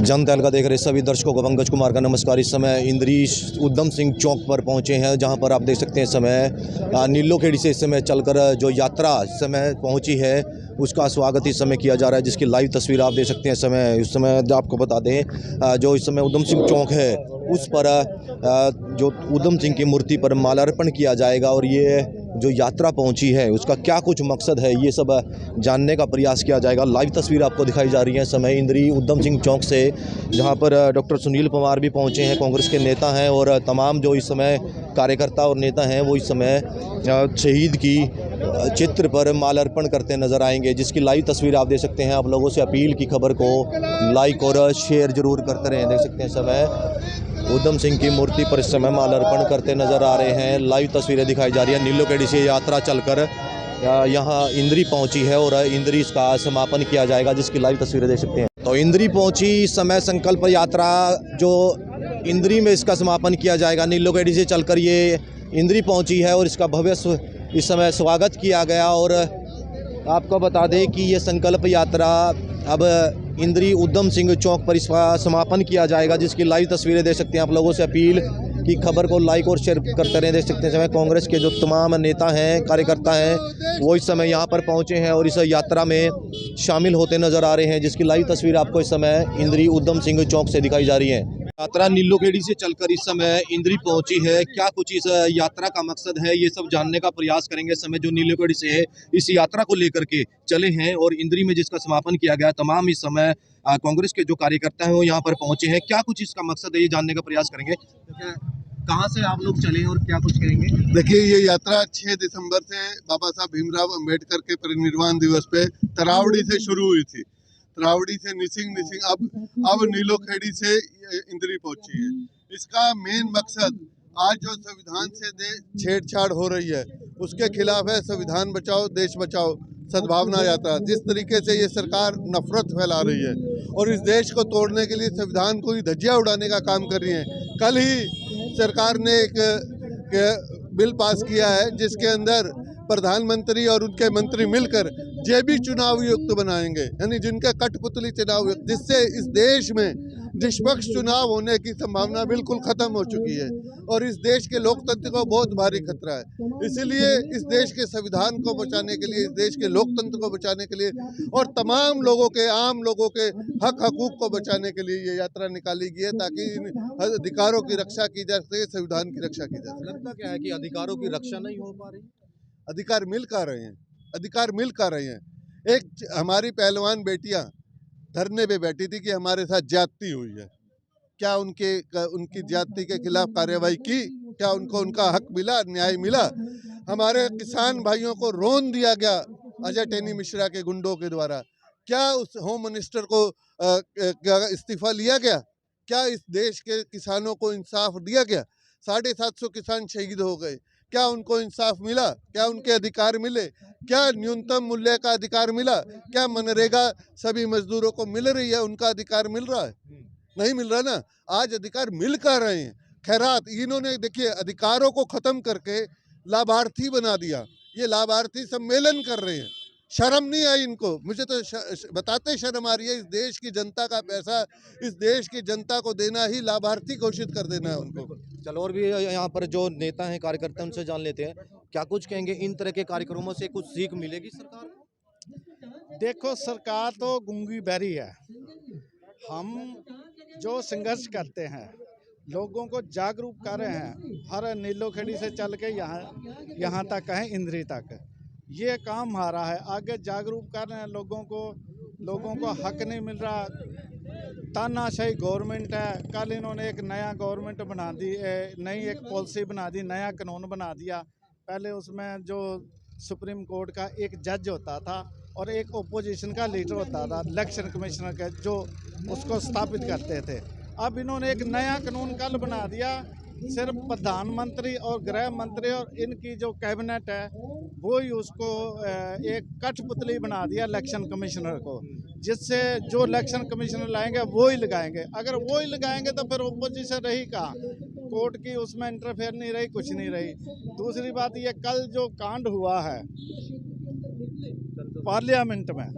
जनता तहलका देख रहे सभी दर्शकों को पंकज कुमार का नमस्कार। इस समय इंद्री उद्यम सिंह चौक पर पहुंचे हैं, जहां पर आप देख सकते हैं इस समय नीलोखेड़ी से इस समय चलकर जो यात्रा इस समय पहुंची है उसका स्वागत इस समय किया जा रहा है, जिसकी लाइव तस्वीर आप देख सकते हैं। इस समय आपको बता दें जो इस समय उद्यम सिंह चौक है उस पर जो उद्यम सिंह की मूर्ति पर माल्यार्पण किया जाएगा और ये जो यात्रा पहुंची है उसका क्या कुछ मकसद है ये सब जानने का प्रयास किया जाएगा। लाइव तस्वीर आपको दिखाई जा रही है इस समय इंद्री उद्यम सिंह चौक से, जहां पर डॉक्टर सुनील पवार भी पहुंचे हैं, कांग्रेस के नेता हैं और तमाम जो इस समय कार्यकर्ता और नेता हैं वो इस समय शहीद की चित्र पर माल्यार्पण करते नजर आएंगे, जिसकी लाइव तस्वीर आप देख सकते हैं। आप लोगों से अपील की खबर को लाइक और शेयर जरूर करते रहें। देख सकते हैं समय उद्यम सिंह की मूर्ति पर इस समय माल्यार्पण करते नजर आ रहे हैं। लाइव तस्वीरें दिखाई जा रही है। नीलोखेड़ी से यात्रा चलकर यहाँ इंद्री पहुंची है और इंद्री इसका समापन किया जाएगा, जिसकी लाइव तस्वीरें देख सकते हैं। तो इंद्री पहुंची इस समय संकल्प यात्रा जो इंद्री में इसका समापन किया जाएगा। नीलोखेड़ी से चलकर ये इंद्री पहुंची है और इसका भव्य इस समय स्वागत किया गया। और आपको बता दें कि ये संकल्प यात्रा अब इंद्री उद्यम सिंह चौक पर इसका समापन किया जाएगा, जिसकी लाइव तस्वीरें देख सकते हैं। आप लोगों से अपील की खबर को लाइक और शेयर करते रहें। देख सकते हैं समय कांग्रेस के जो तमाम नेता हैं, कार्यकर्ता हैं, वो इस समय यहाँ पर पहुँचे हैं और इस यात्रा में शामिल होते नजर आ रहे हैं, जिसकी लाइव तस्वीर आपको इस समय इंद्री उद्यम सिंह चौक से दिखाई जा रही है। यात्रा नीलोखेड़ी से चलकर इस समय इंद्री पहुंची है। क्या कुछ इस यात्रा का मकसद है ये सब जानने का प्रयास करेंगे। इस समय जो नीलोखेड़ी से है इस यात्रा को लेकर के चले हैं और इंद्री में जिसका समापन किया गया, तमाम इस समय कांग्रेस के जो कार्यकर्ता हैं वो यहाँ पर पहुंचे हैं। क्या कुछ इसका मकसद है ये जानने का प्रयास करेंगे। कहाँ से आप लोग चले और क्या कुछ करेंगे। देखिए, ये यात्रा 6 दिसंबर से बाबा साहब भीमराव अंबेडकर के परिनिर्वाण दिवस पे तरावड़ी से शुरू हुई थी। तरावड़ी से निसिंग अब नीलोखेड़ी से इंद्री पहुंची है। इसका मेन मकसद आज जो संविधान से छेड़छाड़ हो रही है उसके खिलाफ है। संविधान बचाओ देश बचाओ सद्भावना यात्रा। जिस तरीके से ये सरकार नफरत फैला रही है और इस देश को तोड़ने के लिए संविधान को ही धज्जियां उड़ाने का काम कर रही है। कल ही सरकार ने एक बिल पास किया है जिसके अंदर प्रधानमंत्री और उनके मंत्री मिलकर जेबी चुनाव आयुक्त बनाएंगे, यानी जिनके कठपुतली चुनाव आयुक्त, जिससे इस देश में निष्पक्ष चुनाव होने की संभावना बिल्कुल खत्म हो चुकी है और इस देश के लोकतंत्र को बहुत भारी खतरा है। इसीलिए इस देश के संविधान को बचाने के लिए, इस देश के लोकतंत्र को बचाने के लिए और तमाम लोगों के, आम लोगों के हक हकूक को बचाने के लिए ये यात्रा निकाली गई है, ताकि इन अधिकारों की रक्षा की जा सके, संविधान की रक्षा की जा सके। लगता क्या है कि अधिकारों की रक्षा नहीं हो पा रही। अधिकार मिल कर रहे हैं, अधिकार मिल कर रहे हैं। एक हमारी पहलवान बेटियां धरने पे बैठी थी कि हमारे साथ ज्यादती हुई है। क्या उनकी ज्यादती के खिलाफ कार्रवाई की? क्या उनको उनका हक मिला, न्याय मिला? हमारे किसान भाइयों को रोन दिया गया अजय टेनी मिश्रा के गुंडों के द्वारा। क्या उस होम मिनिस्टर को इस्तीफा लिया गया? क्या इस देश के किसानों को इंसाफ दिया गया? 750 किसान शहीद हो गए। क्या उनको इंसाफ मिला? क्या उनके अधिकार मिले? क्या न्यूनतम मूल्य का अधिकार मिला? क्या मनरेगा सभी मजदूरों को मिल रही है? उनका अधिकार मिल रहा है? नहीं मिल रहा ना। आज अधिकार मिल कर रहे हैं। खैरात इन्होंने देखिए अधिकारों को खत्म करके लाभार्थी बना दिया। ये लाभार्थी सम्मेलन कर रहे हैं। शर्म नहीं आई इनको। मुझे तो बताते शर्म आ रही है। इस देश की जनता का पैसा इस देश की जनता को देना ही लाभार्थी घोषित कर देना है उनको। चलो और भी यहाँ पर जो नेता हैं, कार्यकर्ता, उनसे जान लेते हैं क्या कुछ कहेंगे। इन तरह के कार्यक्रमों से कुछ सीख मिलेगी सरकार को? देखो, सरकार तो गूंगी बहरी है। हम जो संघर्ष करते हैं, लोगों को जागरूक कर रहे हैं, हर नीलोखेड़ी से चल के यहाँ तक है, इंद्री तक ये काम हमारा है। आगे जागरूक कर रहे हैं लोगों को हक नहीं मिल रहा। तानाशाही गवर्नमेंट है। कल इन्होंने एक नया गवर्नमेंट बना दी, नई एक पॉलिसी बना दी, नया कानून बना दिया। पहले उसमें जो सुप्रीम कोर्ट का एक जज होता था और एक ओपोजिशन का लीडर होता था, इलेक्शन कमिश्नर के, जो उसको स्थापित करते थे। अब इन्होंने एक नया कानून कल बना दिया। सिर्फ प्रधानमंत्री और गृह मंत्री और इनकी जो कैबिनेट है वो ही उसको एक कठपुतली बना दिया इलेक्शन कमिश्नर को, जिससे जो इलेक्शन कमिश्नर लाएंगे वो ही लगाएंगे। अगर वो ही लगाएंगे तो फिर ओपोजिशन रही कहाँ? कोर्ट की उसमें इंटरफेयर नहीं रही, कुछ नहीं रही। दूसरी बात ये, कल जो कांड हुआ है पार्लियामेंट में,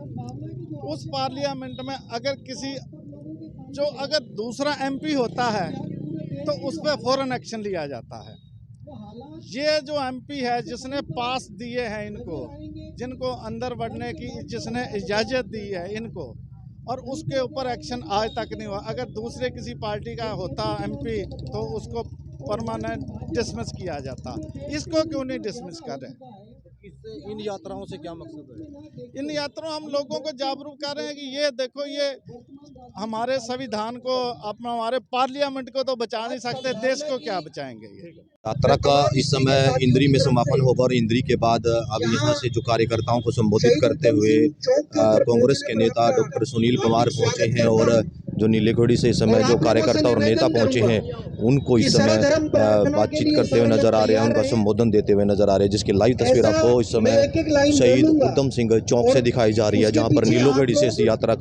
उस पार्लियामेंट में अगर किसी जो अगर दूसरा एमपी होता है तो उस पर फौरन एक्शन लिया जाता है। ये जो एमपी है जिसने पास दिए हैं इनको, जिनको अंदर बढ़ने की जिसने इजाज़त दी है इनको, और उसके ऊपर एक्शन आज तक नहीं हुआ। अगर दूसरे किसी पार्टी का होता एमपी तो उसको परमानेंट डिसमिस किया जाता। इसको क्यों नहीं डिसमिस कर रहे? इन यात्राओं से क्या मकसद है? इन यात्राओं हम लोगों को जागरूक कर रहे हैं कि ये देखो, ये हमारे संविधान को, अपना हमारे पार्लियामेंट को तो बचा नहीं सकते, देश को क्या बचाएंगे ये। यात्रा का इस समय इंद्री में समापन होगा और इंद्री के बाद अब यहाँ से जो कार्यकर्ताओं को संबोधित करते हुए कांग्रेस के नेता डॉक्टर सुनील कुमार पहुंचे हैं और जो नीलेखेड़ी से इस समय जो कार्यकर्ता और नेता पहुंचे हैं उनको इस समय बातचीत करते हुए नजर आ रहे हैं, उनका संबोधन देते हुए नजर आ रहे हैं, जिसकी लाइव तस्वीर आपको इस समय शहीद उधम सिंह चौक से दिखाई जा रही है, जहां पर नीलोखेड़ी से इस यात्रा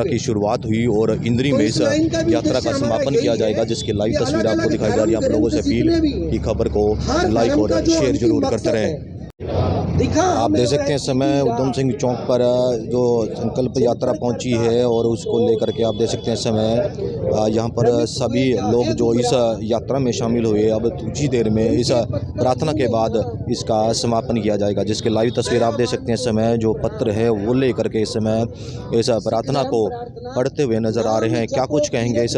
की शुरुआत हुई और इंद्री में इस यात्रा का समापन किया जाएगा, जिसकी लाइव तस्वीर आपको दिखाई जा रही है। आप लोगों से अपील की खबर को लाइक और शेयर जरूर करते रहें। आप देख सकते हैं इस समय उधम सिंह चौक पर जो संकल्प यात्रा पहुंची है और उसको लेकर के आप देख सकते हैं इस समय यहाँ पर सभी लोग जो इस यात्रा में शामिल हुए, अब कुछ ही देर में इस प्रार्थना के बाद इसका समापन किया जाएगा, जिसके लाइव तस्वीर आप देख सकते हैं। इस समय जो पत्र है वो लेकर के इस समय इस प्रार्थना को पढ़ते हुए नजर आ रहे हैं। क्या कुछ कहेंगे इस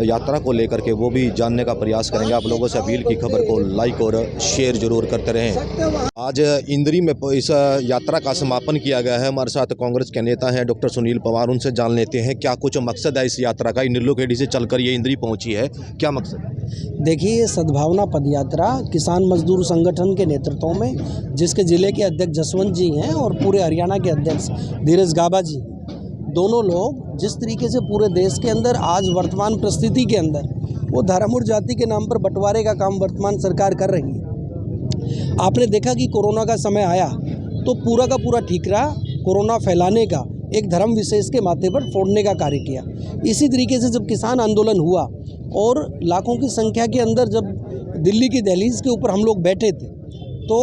यात्रा को लेकर के वो भी जानने का प्रयास करेंगे। आप लोगों से अपील की खबर को लाइक और शेयर जरूर करते रहें। आज इंद्री में इस यात्रा का समापन किया गया है। हमारे साथ कांग्रेस के नेता हैं डॉक्टर सुनील पवार, उनसे जान लेते हैं क्या कुछ मकसद है इस यात्रा का। नीलोखेड़ी से चलकर ये इंद्री पहुंची है, क्या मकसद है? देखिए, ये सद्भावना पदयात्रा किसान मजदूर संगठन के नेतृत्व में, जिसके ज़िले के अध्यक्ष जसवंत जी हैं और पूरे हरियाणा के अध्यक्ष धीरज गाबा जी, दोनों लोग जिस तरीके से पूरे देश के अंदर आज वर्तमान परिस्थिति के अंदर वो धर्म और जाति के नाम पर बंटवारे का काम वर्तमान सरकार कर रही है। आपने देखा कि कोरोना का समय आया तो पूरा का पूरा ठीकरा कोरोना फैलाने का एक धर्म विशेष के माथे पर फोड़ने का कार्य किया। इसी तरीके से जब किसान आंदोलन हुआ और लाखों की संख्या के अंदर जब दिल्ली की दहलीज के ऊपर हम लोग बैठे थे तो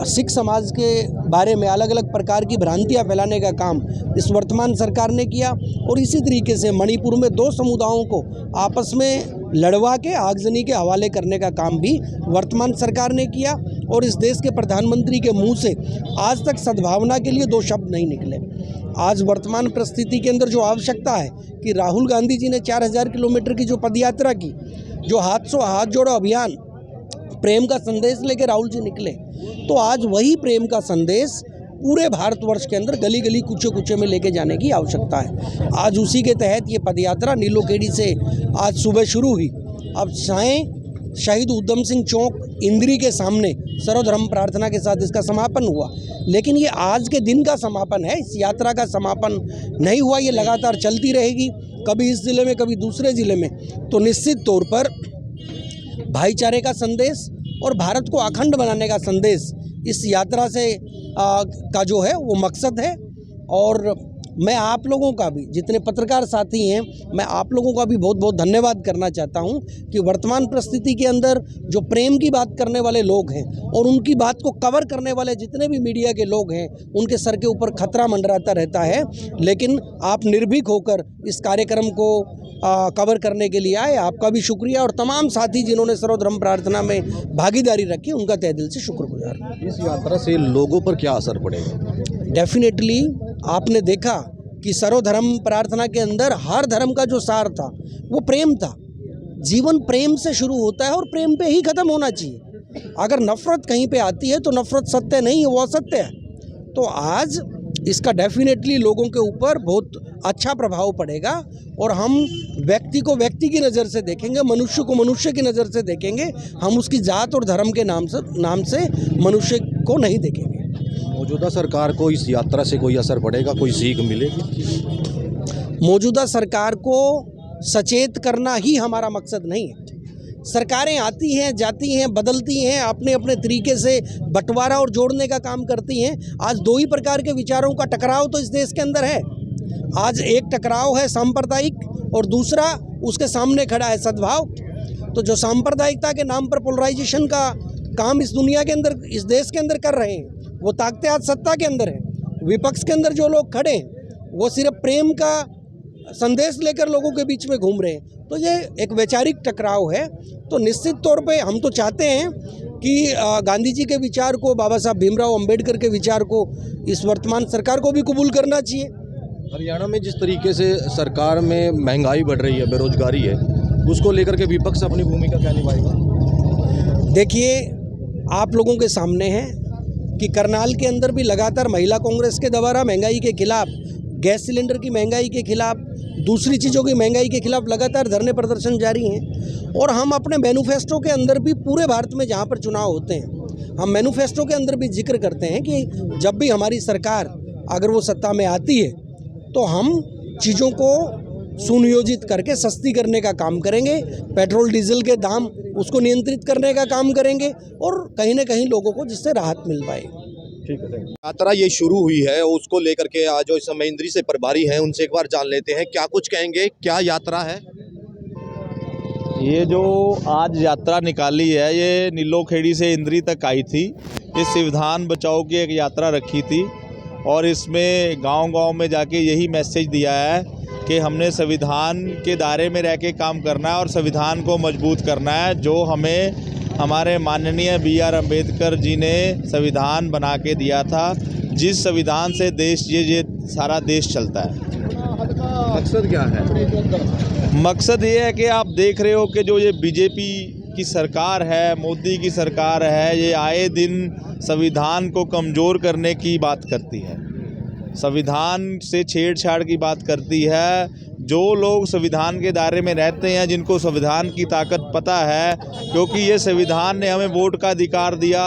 सिख समाज के बारे में अलग अलग प्रकार की भ्रांतियां फैलाने का काम इस वर्तमान सरकार ने किया। और इसी तरीके से मणिपुर में दो समुदायों को आपस में लड़वा के आगजनी के हवाले करने का काम भी वर्तमान सरकार ने किया। और इस देश के प्रधानमंत्री के मुंह से आज तक सद्भावना के लिए दो शब्द नहीं निकले। आज वर्तमान परिस्थिति के अंदर जो आवश्यकता है कि राहुल गांधी जी ने 4000 किलोमीटर की जो पदयात्रा की, जो हाथ से हाथ जोड़ो अभियान, प्रेम का संदेश लेकर राहुल जी निकले, तो आज वही प्रेम का संदेश पूरे भारतवर्ष के अंदर गली गली कुचे कुचे में लेके जाने की आवश्यकता है। आज उसी के तहत ये पदयात्रा नीलोखेड़ी से आज सुबह शुरू हुई। अब सायं शहीद उधम सिंह चौक इंद्री के सामने सर्वधर्म प्रार्थना के साथ इसका समापन हुआ। लेकिन ये आज के दिन का समापन है, इस यात्रा का समापन नहीं हुआ। ये लगातार चलती रहेगी, कभी इस ज़िले में कभी दूसरे ज़िले में। तो निश्चित तौर पर भाईचारे का संदेश और भारत को अखंड बनाने का संदेश इस यात्रा से का जो है वो मकसद है। और मैं आप लोगों का भी, जितने पत्रकार साथी हैं, मैं आप लोगों का भी बहुत बहुत धन्यवाद करना चाहता हूं कि वर्तमान परिस्थिति के अंदर जो प्रेम की बात करने वाले लोग हैं और उनकी बात को कवर करने वाले जितने भी मीडिया के लोग हैं, उनके सर के ऊपर खतरा मंडराता रहता है। लेकिन आप निर्भीक होकर इस कार्यक्रम को कवर करने के लिए आए, आपका भी शुक्रिया। और तमाम साथी जिन्होंने सर्वधर्म प्रार्थना में भागीदारी रखी, उनका तहे दिल से शुक्रगुजार। इस यात्रा से लोगों पर क्या असर पड़ेगा? डेफिनेटली आपने देखा कि सर्वधर्म प्रार्थना के अंदर हर धर्म का जो सार था वो प्रेम था। जीवन प्रेम से शुरू होता है और प्रेम पे ही ख़त्म होना चाहिए। अगर नफ़रत कहीं पे आती है तो नफ़रत सत्य नहीं है, वो असत्य है। तो आज इसका डेफिनेटली लोगों के ऊपर बहुत अच्छा प्रभाव पड़ेगा और हम व्यक्ति को व्यक्ति की नज़र से देखेंगे, मनुष्य को मनुष्य की नज़र से देखेंगे। हम उसकी जात और धर्म के नाम से मनुष्य को नहीं देखेंगे। मौजूदा सरकार को इस यात्रा से कोई असर पड़ेगा, कोई सीख मिलेगी? मौजूदा सरकार को सचेत करना ही हमारा मकसद नहीं है। सरकारें आती हैं, जाती हैं, बदलती हैं, अपने अपने तरीके से बंटवारा और जोड़ने का काम करती हैं। आज दो ही प्रकार के विचारों का टकराव तो इस देश के अंदर है। आज एक टकराव है सांप्रदायिक और दूसरा उसके सामने खड़ा है सद्भाव। तो जो सांप्रदायिकता के नाम पर पोलराइजेशन का काम इस दुनिया के अंदर, इस देश के अंदर कर रहे हैं, वो ताकतें आज सत्ता के अंदर है। विपक्ष के अंदर जो लोग खड़े हैं वो सिर्फ प्रेम का संदेश लेकर लोगों के बीच में घूम रहे हैं। तो ये एक वैचारिक टकराव है। तो निश्चित तौर पे हम तो चाहते हैं कि गांधी जी के विचार को, बाबा साहब भीमराव अंबेडकर के विचार को इस वर्तमान सरकार को भी कबूल करना चाहिए। हरियाणा में जिस तरीके से सरकार में महंगाई बढ़ रही है, बेरोजगारी है, उसको लेकर के विपक्ष अपनी भूमिका क्या निभाएगा? देखिए, आप लोगों के सामने है कि करनाल के अंदर भी लगातार महिला कांग्रेस के द्वारा महंगाई के खिलाफ, गैस सिलेंडर की महंगाई के खिलाफ, दूसरी चीज़ों की महंगाई के खिलाफ लगातार धरने प्रदर्शन जारी हैं। और हम अपने मैनिफेस्टो के अंदर भी पूरे भारत में जहाँ पर चुनाव होते हैं, हम मैनिफेस्टो के अंदर भी जिक्र करते हैं कि जब भी हमारी सरकार अगर वो सत्ता में आती है तो हम चीज़ों को सुनियोजित करके सस्ती करने का काम करेंगे, पेट्रोल डीजल के दाम उसको नियंत्रित करने का काम करेंगे और कहीं ना कहीं लोगों को जिससे राहत मिल पाए। ठीक है। यात्रा ये शुरू हुई है, उसको लेकर के आज जो इस समय इंद्री से प्रभारी हैं उनसे एक बार जान लेते हैं क्या कुछ कहेंगे, क्या यात्रा है? ये जो आज यात्रा निकाली है ये नीलोखेड़ी से इंद्री तक आई थी। ये संविधान बचाओ की एक यात्रा रखी थी और इसमें गांव-गांव में जाके यही मैसेज दिया है कि हमने संविधान के दायरे में रह के काम करना है और संविधान को मजबूत करना है, जो हमें हमारे माननीय B.R. अम्बेडकर जी ने संविधान बना के दिया था, जिस संविधान से देश ये सारा देश चलता है। मकसद क्या है? मकसद ये है कि आप देख रहे हो कि जो ये बीजेपी की सरकार है, मोदी की सरकार है, ये आए दिन संविधान को कमज़ोर करने की बात करती है, संविधान से छेड़छाड़ की बात करती है। जो लोग संविधान के दायरे में रहते हैं, जिनको संविधान की ताकत पता है, क्योंकि ये संविधान ने हमें वोट का अधिकार दिया,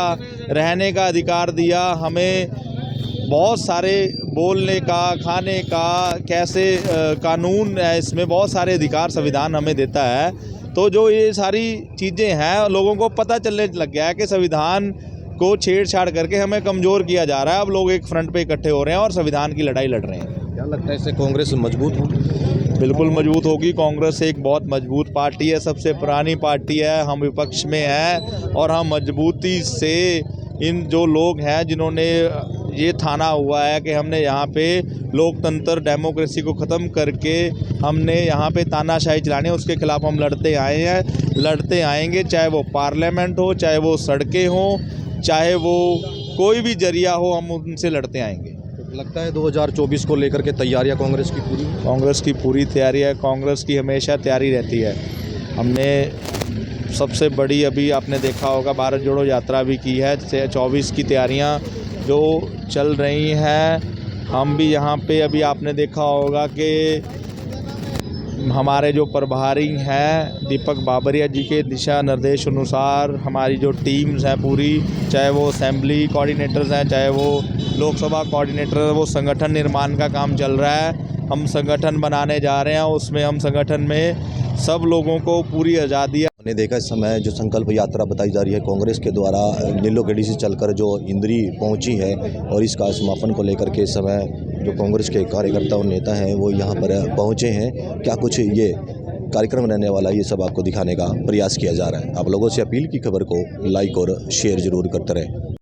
रहने का अधिकार दिया, हमें बहुत सारे बोलने का, खाने का, कैसे कानून है, इसमें बहुत सारे अधिकार संविधान हमें देता है। तो जो ये सारी चीज़ें हैं, लोगों को पता चलने लग गया है कि संविधान को छेड़छाड़ करके हमें कमज़ोर किया जा रहा है। अब लोग एक फ्रंट पे इकट्ठे हो रहे हैं और संविधान की लड़ाई लड़ रहे हैं। क्या लगता है इससे कांग्रेस मजबूत होगी? बिल्कुल मजबूत होगी। कांग्रेस एक बहुत मजबूत पार्टी है, सबसे पुरानी पार्टी है, हम विपक्ष में हैं और हम मजबूती से इन जो लोग हैं जिन्होंने ये ठाना हुआ है कि हमने यहाँ पे लोकतंत्र, डेमोक्रेसी को ख़त्म करके हमने यहाँ पे तानाशाही चलानी है, उसके खिलाफ हम लड़ते आए हैं, लड़ते आएंगे, चाहे वो पार्लियामेंट हो, चाहे वो सड़कें हों, चाहे वो कोई भी जरिया हो, हम उनसे लड़ते आएंगे। लगता है 2024 को लेकर के तैयारियां कांग्रेस की पूरी? कांग्रेस की पूरी तैयारी है, कांग्रेस की हमेशा तैयारी रहती है। हमने सबसे बड़ी, अभी आपने देखा होगा, भारत जोड़ो यात्रा भी की है। 24 की तैयारियां जो चल रही हैं, हम भी यहाँ पे अभी आपने देखा होगा कि हमारे जो प्रभारी हैं दीपक बाबरिया जी के दिशा निर्देश अनुसार हमारी जो टीम्स हैं पूरी, चाहे वो असेंबली कोऑर्डिनेटर्स हैं, चाहे वो लोकसभा कोऑर्डिनेटर, वो संगठन निर्माण का काम चल रहा है। हम संगठन बनाने जा रहे हैं, उसमें हम संगठन में सब लोगों को पूरी आज़ादी। हमने देखा इस समय जो संकल्प यात्रा बताई जा रही है कांग्रेस के द्वारा नीलोखेड़ी से चलकर जो इंद्री पहुंची है और इसका समापन को लेकर के इस समय जो कांग्रेस के कार्यकर्ता और नेता हैं वो यहाँ पर पहुंचे हैं। क्या कुछ ये कार्यक्रम रहने वाला है, ये सब आपको दिखाने का प्रयास किया जा रहा है। आप लोगों से अपील की खबर को लाइक और शेयर जरूर करते रहें।